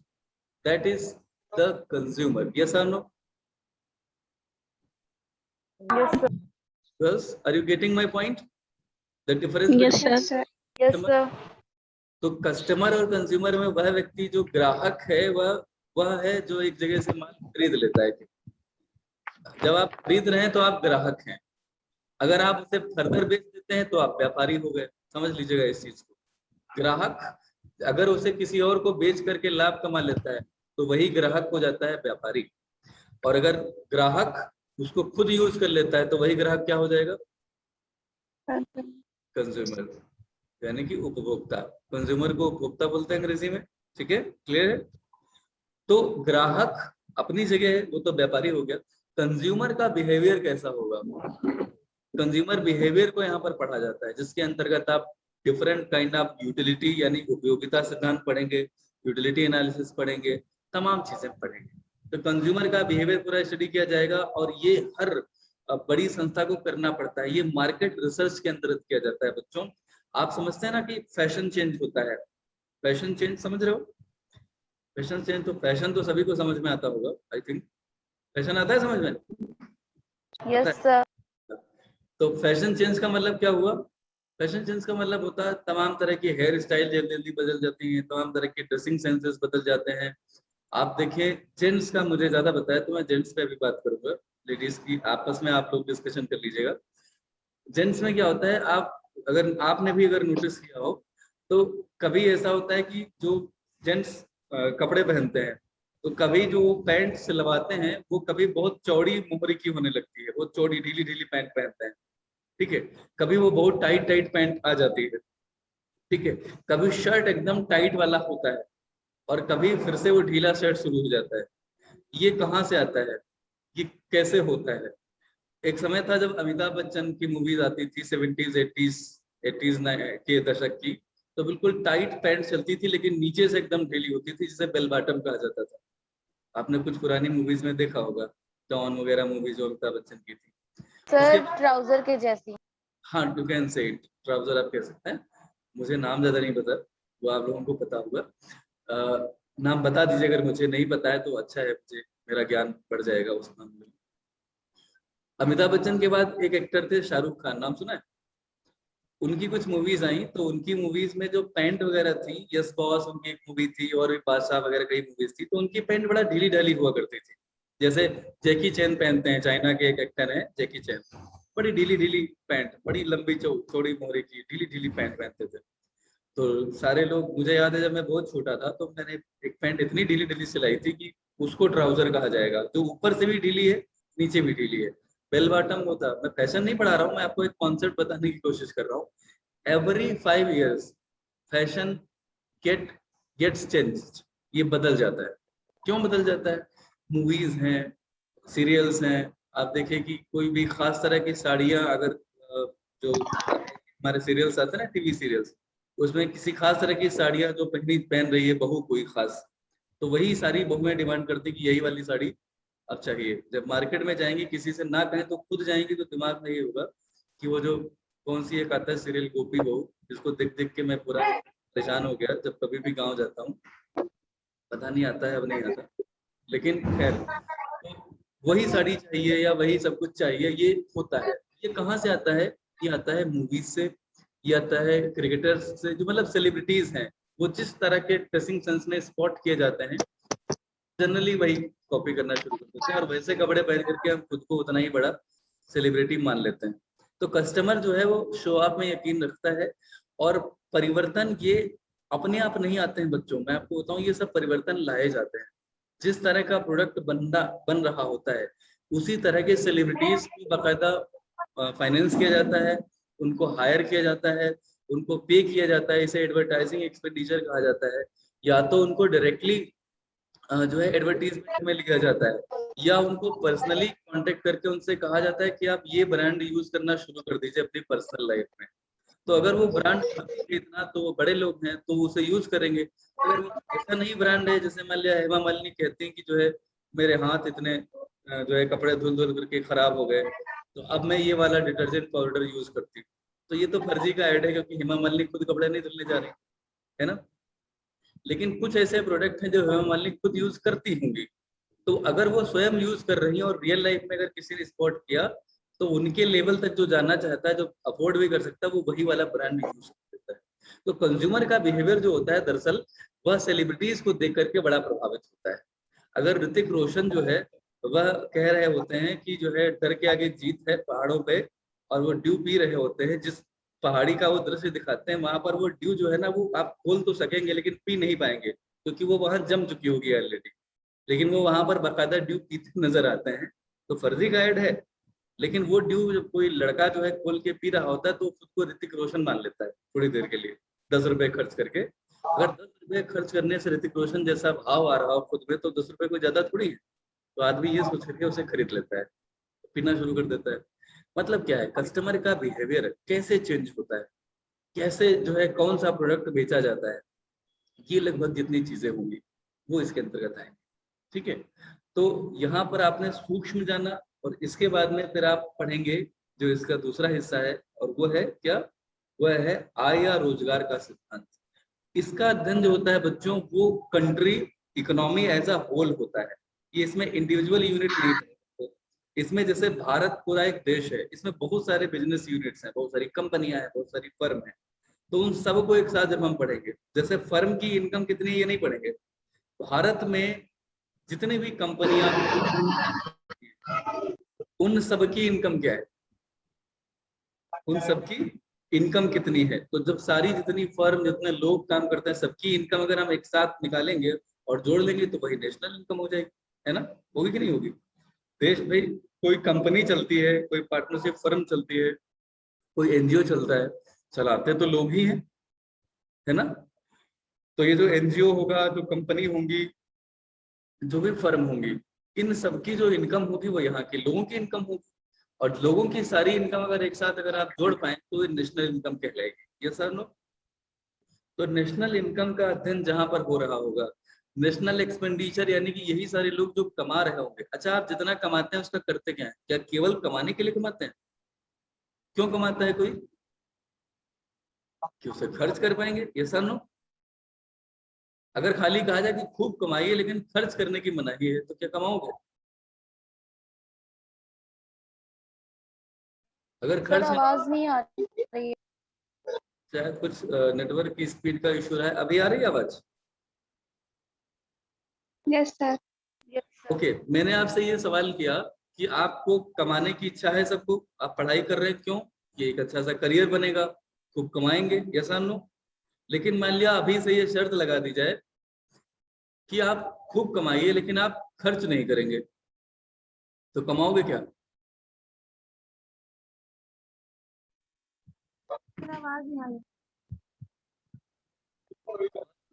that is the consumer. Yes or no? Yes, sir. Girls, are you getting my point? The difference Yes, between sir. Yes, sir. तो customer और consumer में वह व्यक्ति जो ग्राहक है, वह है जो एक जगह से माल खरीद लेता है। जब आप खरीद रहे हैं तो आप ग्राहक हैं, अगर आप उसे फर्दर बेच देते हैं तो आप व्यापारी हो गए। समझ लीजिएगा इस चीज को। ग्राहक अगर उसे किसी और को बेच करके लाभ कमा लेता है तो वही ग्राहक हो जाता है व्यापारी, और अगर ग्राहक उसको खुद यूज कर लेता है तो वही ग्राहक क्या हो जाएगा? कंज्यूमर, यानी कि उपभोक्ता। कंज्यूमर को उपभोक्ता बोलते हैं अंग्रेजी में। ठीक है, क्लियर है? तो ग्राहक अपनी जगह है, वो तो व्यापारी हो गया। कंज्यूमर का बिहेवियर कैसा होगा? कंज्यूमर बिहेवियर को यहाँ पर पढ़ा जाता है, जिसके अंतर्गत आप डिफरेंट काइंड ऑफ यूटिलिटी यानी उपयोगिता सिद्धांत पढ़ेंगे, यूटिलिटी एनालिसिस पढ़ेंगे, तमाम चीजें पढ़ेंगे। तो कंज्यूमर का बिहेवियर पूरा स्टडी किया जाएगा, और ये हर बड़ी संस्था को करना पड़ता है। ये मार्केट रिसर्च के अंतर्गत किया जाता है। बच्चों, आप समझते हैं ना कि फैशन चेंज होता है? फैशन चेंज समझ रहे हो? फैशन चेंज, तो फैशन तो सभी को समझ में आता होगा, आई थिंक। फैशन आता है समझ में? Yes, sir. तो फैशन चेंज का मतलब क्या हुआ? फैशन चेंज का मतलब होता है तमाम तरह की हेयर स्टाइल जल्दी जल्दी बदल जाती है, तमाम तरह के ड्रेसिंग सेंसेस बदल जाते हैं। आप देखिए, जेंट्स का मुझे ज्यादा बताया तो मैं जेंट्स पे भी बात करूंगा, लेडीज की आपस में आप लोग डिस्कशन कर लीजिएगा। जेंट्स में क्या होता है, अगर आपने भी अगर नोटिस किया हो तो कभी ऐसा होता है कि जो जेंट्स कपड़े पहनते हैं तो कभी जो पैंट सिलवाते हैं वो कभी बहुत चौड़ी मोहरी की होने लगती है, वो चौड़ी ढीली ढीली पैंट पहनते हैं। ठीक है, कभी वो बहुत टाइट टाइट पैंट आ जाती है। ठीक है, कभी शर्ट एकदम टाइट वाला होता है, और कभी फिर से वो ढीला शर्ट शुरू हो जाता है। ये कहाँ से आता है? ये कैसे होता है? एक समय था जब अमिताभ बच्चन की मूवीज आती थी 70s 80s के दशक की, तो बिल्कुल टाइट पैंट चलती थी, लेकिन नीचे से एकदम ढीली होती थी, जिसे बेल बॉटम कहा जाता था। आपने कुछ पुरानी मूवीज में देखा होगा, डॉन वगैरह मूवीज जो अमिताभ बच्चन की थी। सर, ट्राउजर के जैसी। हाँ, you can say it, trouser आप कह सकते हैं। मुझे नाम ज्यादा नहीं पता, वो आप लोगों को पता होगा। नाम बता दीजिए अगर मुझे नहीं पता है तो अच्छा है, मुझे मेरा ज्ञान बढ़ जाएगा उस नाम में। अमिताभ बच्चन के बाद एक एक्टर थे शाहरुख खान, नाम सुना है? उनकी कुछ मूवीज आई, तो उनकी मूवीज में जो पैंट वगैरह थी, यस बॉस उनकी एक मूवी थी, और भी बादशाह वगैरह कई मूवीज थी, तो उनकी पैंट बड़ा ढीली ढाली हुआ करती थी। जैसे जैकी चैन पहनते हैं, चाइना के एक एक्टर है जैकी चैन, बड़ी ढीली ढीली पैंट, बड़ी लंबी चौड़ी मोहरे की ढीली ढीली पैंट पहनते थे। तो सारे लोग, मुझे याद है जब मैं बहुत छोटा था तो मैंने एक पैंट इतनी ढीली ढीली सिलाई थी कि उसको ट्राउजर कहा जाएगा, जो ऊपर से भी ढीली है नीचे भी ढीली है, बेल बॉटम होता। मैं फैशन नहीं पढ़ा रहा हूँ, मैं आपको एक कॉन्सेप्ट बताने की कोशिश कर रहा हूँ। Every 5 years fashion gets changed, ये बदल जाता है। क्यों बदल जाता है? मूवीज हैं, सीरियल्स हैं, आप देखिए कि कोई भी खास तरह की साड़ियां, अगर जो हमारे सीरियल्स आते हैं ना, टीवी सीरियल्स, उसमें किसी खास तरह की साड़ियां जो पहन रही है बहू कोई खास, तो वही सारी बहुएं डिमांड करती कि यही वाली साड़ी अब चाहिए। जब मार्केट में जाएंगी, किसी से ना कहें तो खुद जाएंगी, तो दिमाग में ये होगा कि वो जो कौन सी एक आता है सीरियल गोपी बहू, जिसको देख देख के मैं पूरा परेशान हो गया। जब कभी भी गांव जाता हूँ, पता नहीं आता है अब नहीं आता, लेकिन खैर, तो वही साड़ी चाहिए या वही सब कुछ चाहिए, ये होता है। ये कहाँ से आता है? ये आता है मूवीज से, ये आता है क्रिकेटर्स से, जो मतलब सेलिब्रिटीज हैं, वो जिस तरह के ड्रेसिंग सेंस में स्पॉट किए जाते हैं, जनरली वही कॉपी करना शुरू कर देते हैं और वैसे कपड़े पहन करके हम खुद को उतना ही बड़ा सेलिब्रिटी मान लेते हैं। तो कस्टमर जो है वो शो ऑफ में यकीन रखता है और परिवर्तन ये अपने आप नहीं आते हैं बच्चों, मैं आपको बताऊं ये सब परिवर्तन लाए जाते हैं। जिस तरह का प्रोडक्ट बन रहा होता है उसी तरह के सेलिब्रिटीज को बाकायदा फाइनेंस किया जाता है, उनको हायर किया जाता है, उनको पे किया जाता है। इसे एडवर्टाइजिंग एक्सपेंडिचर कहा जाता है। या तो उनको डायरेक्टली जो है एडवर्टीजमेंट में लिया जाता है या उनको पर्सनली कांटेक्ट करके उनसे कहा जाता है कि आप ये ब्रांड यूज करना शुरू कर दीजिए अपनी पर्सनल लाइफ में। तो अगर वो ब्रांड इतना तो वो बड़े लोग हैं तो उसे यूज करेंगे। अगर वो ऐसा नहीं ब्रांड है, जैसे मान लिया हेमा मालिनी कहती हैं कि जो है मेरे हाथ इतने जो है कपड़े धुल धुल करके खराब हो गए तो अब मैं ये वाला डिटर्जेंट पाउडर यूज करती हूँ, तो ये तो फर्जी का ऐड है क्योंकि हेमा मालिनी खुद कपड़े नहीं धुलने जा रही है ना। लेकिन कुछ ऐसे प्रोडक्ट हैं जो हेमा मालिनी खुद यूज करती होंगी, तो अगर वो स्वयं यूज कर रही हैं और रियल लाइफ में अगर किसी ने स्पॉट किया तो उनके लेवल तक जो जाना चाहता है, जो अफोर्ड भी कर सकता है, वो वही वाला ब्रांड यूज कर सकता है। तो कंज्यूमर का बिहेवियर जो होता है दरअसल वह सेलिब्रिटीज को देख करके बड़ा प्रभावित होता है। अगर ऋतिक रोशन जो है वह कह रहे होते हैं कि जो है डर के आगे जीत है पहाड़ों पे, और वो ड्यू पी रहे होते हैं, जिस पहाड़ी का वो दृश्य दिखाते हैं वहां पर वो ड्यू जो है ना वो आप खोल तो सकेंगे लेकिन पी नहीं पाएंगे क्योंकि वो वहां जम चुकी होगी ऑलरेडी, लेकिन वो वहां पर बाकायदा ड्यू पीते नजर आते हैं। तो फर्जी का ऐड है, लेकिन वो ड्यू जब कोई लड़का जो है खोल के पी रहा होता है तो खुद को ऋतिक रोशन मान लेता है थोड़ी देर के लिए 10 रुपए खर्च करके। अगर 10 रुपए खर्च करने से ऋतिक रोशन जैसा भाव आ रहा हो खुद में तो 10 रुपए कोई ज्यादा थोड़ी है। तो आदमी ये सोच करके उसे खरीद लेता है, पीना शुरू कर देता है। मतलब क्या है, कस्टमर का बिहेवियर कैसे चेंज होता है, कैसे जो है कौन सा प्रोडक्ट बेचा जाता है, ये लगभग जितनी चीजें होंगी वो इसके अंतर्गत आएंगी। ठीक है, तो यहाँ पर आपने सूक्ष्म जाना और इसके बाद में फिर आप पढ़ेंगे जो इसका दूसरा हिस्सा है और वो है क्या, वह है आय या रोजगार का सिद्धांत। इसका अध्ययन जो होता है बच्चों वो country economy as a whole होता है, ये इसमें इंडिविजुअल यूनिट नहीं है। इसमें जैसे भारत पूरा एक देश है, इसमें बहुत सारे बिजनेस यूनिट्स हैं, बहुत सारी कंपनियां हैं, बहुत सारी फर्म है। तो उन सबको एक साथ जब हम पढ़ेंगे, जैसे फर्म की इनकम कितनी है ये नहीं पढ़ेंगे, भारत में जितनी भी कंपनियां उन सबकी इनकम क्या है, उन सबकी इनकम कितनी है। तो जब सारी जितनी फर्म जितने लोग काम करते हैं सबकी इनकम अगर हम एक साथ निकालेंगे और जोड़ लेंगे तो वही नेशनल इनकम हो जाएगी, है ना। होगी कि नहीं होगी। देश भाई कोई कंपनी चलती है, कोई पार्टनरशिप फर्म चलती है, कोई एनजीओ चलता है, चलाते तो लोग ही हैं, है ना। तो ये जो एनजीओ होगा, जो कंपनी होंगी, जो भी फर्म होंगी, इन सबकी जो इनकम होगी वो यहाँ के लोगों की इनकम होगी, और लोगों की सारी इनकम अगर एक साथ अगर आप जोड़ पाए तो ये नेशनल इनकम कहलाएगी। Yes sir no. तो नेशनल इनकम का अध्ययन जहां पर हो रहा होगा, नेशनल एक्सपेंडिचर यानी कि यही सारे लोग जो कमा रहे होंगे। अच्छा, आप जितना कमाते हैं उसका करते क्या है, क्या केवल कमाने के लिए कमाते हैं, क्यों कमाता है कोई, कि उसे खर्च कर पाएंगे। Yes sir no. अगर खाली कहा जाए कि खूब कमाइए लेकिन खर्च करने की मनाही है तो क्या कमाओगे। अगर सर खर्च आवाज नहीं आ रही है। शायद कुछ नेटवर्क की स्पीड का इशू है। अभी आ रही है आवाज। Yes sir. ओके, मैंने आपसे ये सवाल किया कि आपको कमाने की इच्छा है सबको, आप पढ़ाई कर रहे हैं क्यों, ये एक अच्छा सा करियर बनेगा, खूब कमाएंगे, यस और नो। लेकिन मान लिया अभी से ये शर्त लगा दी जाए कि आप खूब कमाइए लेकिन आप खर्च नहीं करेंगे, तो कमाओगे क्या। आवाज नहीं आ रही।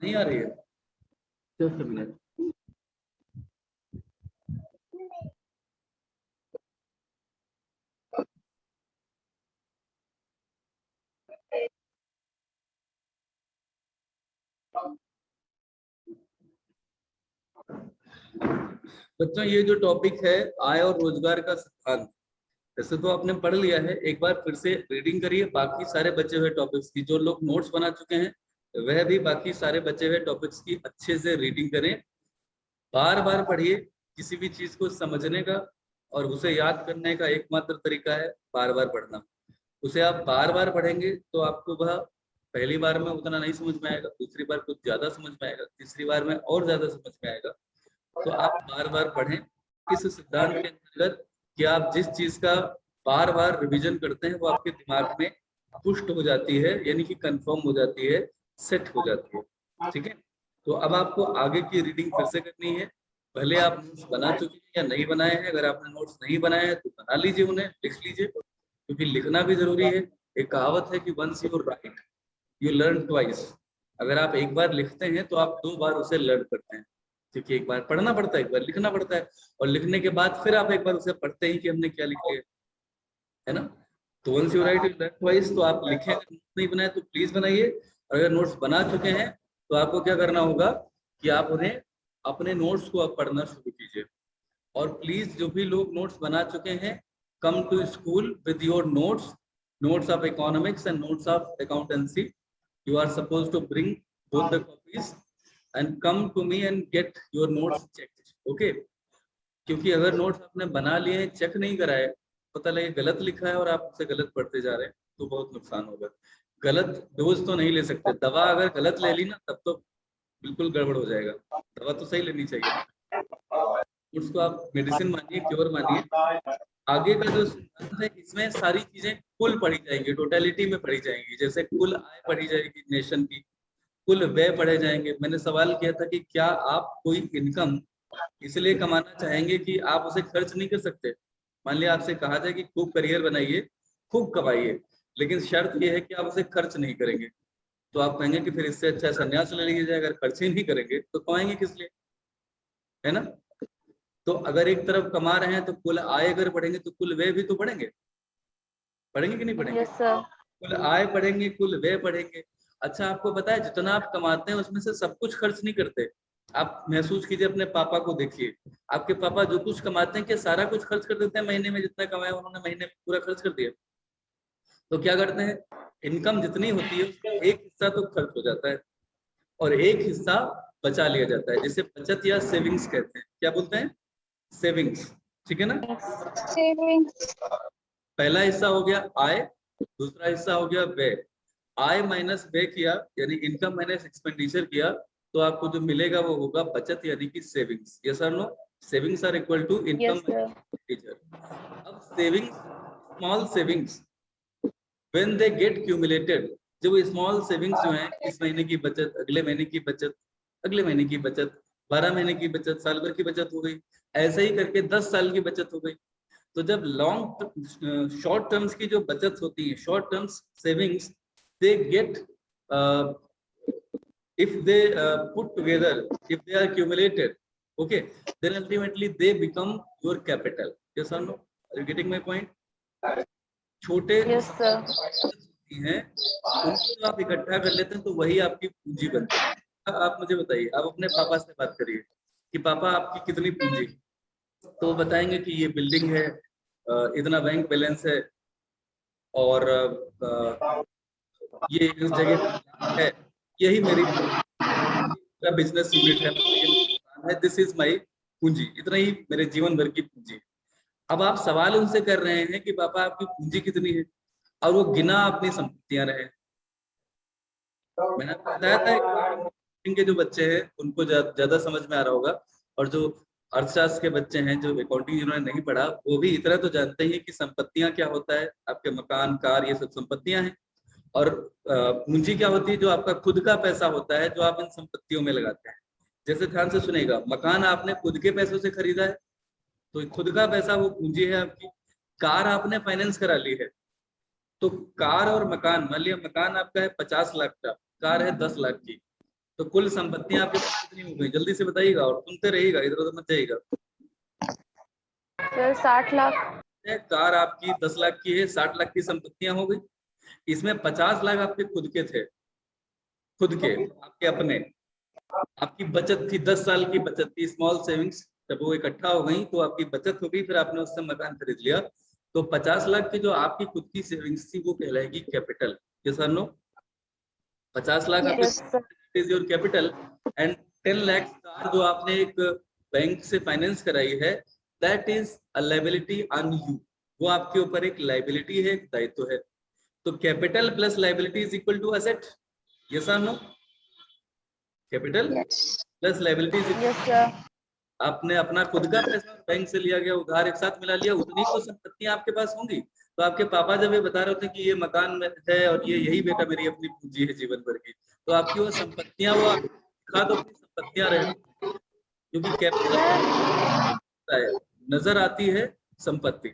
नहीं आ रही है, जस्ट अ मिनट। बच्चों ये जो टॉपिक है आय और रोजगार का सिद्धांत, वैसे तो आपने पढ़ लिया है, एक बार फिर से रीडिंग करिए बाकी सारे बचे हुए टॉपिक्स की। जो लोग नोट्स बना चुके हैं वह भी बाकी सारे बचे हुए टॉपिक्स की अच्छे से रीडिंग करें, बार बार पढ़िए। किसी भी चीज को समझने का और उसे याद करने का एकमात्र तरीका है बार बार पढ़ना। उसे आप बार बार पढ़ेंगे तो आपको वह पहली बार में उतना नहीं समझ में आएगा, दूसरी बार कुछ ज्यादा समझ में आएगा, तीसरी बार में और ज्यादा समझ में आएगा, तो आप बार बार पढ़ें। इस सिद्धांत के अंतर्गत कि आप जिस चीज का बार बार रिवीजन करते हैं वो आपके दिमाग में पुष्ट हो जाती है, यानी कि कंफर्म हो जाती है, सेट हो जाती है। ठीक है, तो अब आपको आगे की रीडिंग फिर से करनी है। भले आप नोट्स बना चुके हैं या नहीं बनाए हैं, अगर आपने नोट्स नहीं बनाए हैं तो बना लीजिए, उन्हें लिख लीजिए, क्योंकि लिखना भी जरूरी है। एक कहावत है कि once you write you learn twice. अगर आप एक बार लिखते हैं तो आप 2 बार उसे लर्न करते हैं, क्योंकि एक बार पढ़ना पड़ता है, एक बार लिखना पड़ता है, और लिखने के बाद फिर आप एक बार उसे पढ़ते हैं कि हमने क्या लिख लिया, है ना। तो once you write you learn twice, तो आप लिखें। अगर नोट्स नहीं बनाए तो प्लीज बनाइए, और अगर नोट्स बना चुके हैं तो आपको क्या करना होगा कि आप उन्हें अपने नोट्स को आप पढ़ना शुरू कीजिए। और प्लीज जो भी लोग नोट्स बना चुके हैं, come to school with your notes, notes of economics and notes of accountancy. You are supposed to bring both the copies and come to me and get your notes checked. Okay? क्योंकि अगर notes आपने बना लिए हैं, check नहीं कराए, पता लगे गलत लिखा है और आप उसे गलत पढ़ते जा रहे हैं, तो बहुत नुकसान होगा। गलत डोज तो नहीं ले सकते। दवा अगर गलत ले ली ना, तब तो बिल्कुल गड़बड़ हो जाएगा। दवा तो सही लेनी चाहिए। उसको आप मेडिसिन मानिए, क्योर मानिए। आगे का जो सिद्धांत है, इसमें सारी चीजें कुल पढ़ी जाएंगी, टोटलिटी में पढ़ी जाएंगी। जैसे कुल आय पढ़ी जाएगी नेशन की, कुल व्यय पढ़े जाएंगे। मैंने सवाल किया था कि क्या आप कोई इनकम इसलिए कमाना चाहेंगे कि आप उसे खर्च नहीं कर सकते। मान लिया आपसे कहा जाए कि खूब करियर बनाइए, खूब कमाइए, लेकिन शर्त यह है कि आप उसे खर्च नहीं करेंगे, तो आप कहेंगे कि फिर इससे अच्छा संन्यास ले लीजिए। अगर खर्च ही नहीं करेंगे तो कमाएंगे किस लिए, है ना। तो अगर एक तरफ कमा रहे हैं तो कुल आय अगर बढ़ेंगे तो कुल व्यय भी तो बढ़ेंगे, बढ़ेंगे कि नहीं बढ़ेंगे? Yes sir. कुल आय बढ़ेंगे, कुल व्यय बढ़ेंगे। अच्छा, आपको पता है जितना आप कमाते हैं उसमें से सब कुछ खर्च नहीं करते। आप महसूस कीजिए, अपने पापा को देखिए, आपके पापा जो कुछ कमाते हैं क्या सारा कुछ खर्च कर देते हैं? महीने में जितना कमाया उन्होंने महीने में पूरा खर्च कर दिया। तो क्या करते हैं, इनकम जितनी होती है उसका एक हिस्सा तो खर्च हो जाता है और एक हिस्सा बचा लिया जाता है, जिसे बचत या सेविंग्स कहते हैं। क्या बोलते हैं? सेविंग्स। ठीक है ना। सेविंग्स। पहला हिस्सा हो गया आय, दूसरा हिस्सा हो गया व्यय। आय माइनस व्यय किया, यानी इनकम माइनस एक्सपेंडिचर किया, तो आपको जो मिलेगा वो होगा बचत, यानी कि सेविंग्स। यस और no? Savings are equal to income yes sir. Expenditure. अब savings, small savings when they get cumulated, जब स्मॉल सेविंग्स जो है, इस महीने की बचत, अगले महीने की बचत, अगले महीने की बचत, 12 महीने की बचत, साल भर की बचत हो गई, ऐसे ही करके 10 साल की बचत हो गई। तो जब लॉन्ग शॉर्ट टर्म्स की जो बचत होती है, short terms savings, they get if they put together, if they are accumulated, okay, then ultimately they become your capital. Yes or no? Are you getting my point? छोटे yes sir. होती हैं, उनको जब आप इकट्ठा कर लेते हैं तो वही आपकी पूंजी बनती है। आप मुझे बताइए, आप अपने पापा से बात करिए कि पापा आपकी कितनी पूंजी, तो वो बताएंगे कि ये बिल्डिंग है, इतना बैंक बैलेंस है, और ये इस जगह है, यही मेरी बिजनेस यूनिट है, दिस इज माई पूंजी, इतना ही मेरे जीवन भर की पूंजी। अब आप सवाल उनसे कर रहे हैं कि पापा आपकी पूंजी कितनी है, और वो गिना अपनी संपत्तियां रहे। मैंने आपको बताया था के जो बच्चे हैं उनको ज्यादा समझ में आ रहा होगा, और जो अर्थशास्त्र के बच्चे हैं, जो अकाउंटिंग जिन्होंने नहीं पढ़ा, वो भी इतना तो जानते ही कि संपत्तियां क्या होता है। आपके मकान, कार, ये सब संपत्तियां हैं। और पूंजी क्या होती है? जो आपका खुद का पैसा होता है, जो आप इन संपत्तियों में लगाते हैं। जैसे ध्यान से सुनेगा, मकान आपने खुद के पैसों से खरीदा है, तो खुद का पैसा वो पूंजी है आपकी। कार आपने फाइनेंस करा ली है, तो कार और मकान, मान लिया मकान आपका है 50 लाख का, कार है 10 लाख की, तो कुल संपत्तियां आपके पास कितनी हो गई? जल्दी से बताइएगा और सुनते रहिएगा, इधर उधर मत जाइएगा। सर 60 लाख। कार आपकी 10 लाख की है, 60 लाख की संपत्तियां हो गई। इसमें 50 लाख आपके खुद के थे, खुद के आपके अपने। आपकी बचत थी, 10 साल की बचत थी, स्मॉल सेविंग्स, जब वो इकट्ठा हो गई तो आपकी बचत हो गई, फिर आपने उससे मकान खरीद लिया। तो 50 लाख की जो आपकी खुद की सेविंग्स थी वो कहलाएगी कैपिटल। यस और no? 50 lakh yes sir. Is your capital, and 10 lakh car जो आपने एक बैंक से फाइनेंस कराई है, that is a liability on you. वो आपके ऊपर एक लायबिलिटी है, एक दायित्व है। तो capital plus liability is equal to asset. Yes और no? Capital yes. Plus liability is yes sir. आपने अपना खुद का पैसा बैंक से लिया गया उधार एक साथ मिला लिया, उतनी तो संपत्तियां आपके पास होंगी। तो आपके पापा जब ये बता रहे होते कि ये मकान में है और ये यही बेटा मेरी अपनी पूंजी है जीवन भर की, तो आपकी वो संपत्तियां, वो दिखा दो अपनी संपत्तियां रहे, क्योंकि कैपिटल नजर आती है संपत्ति,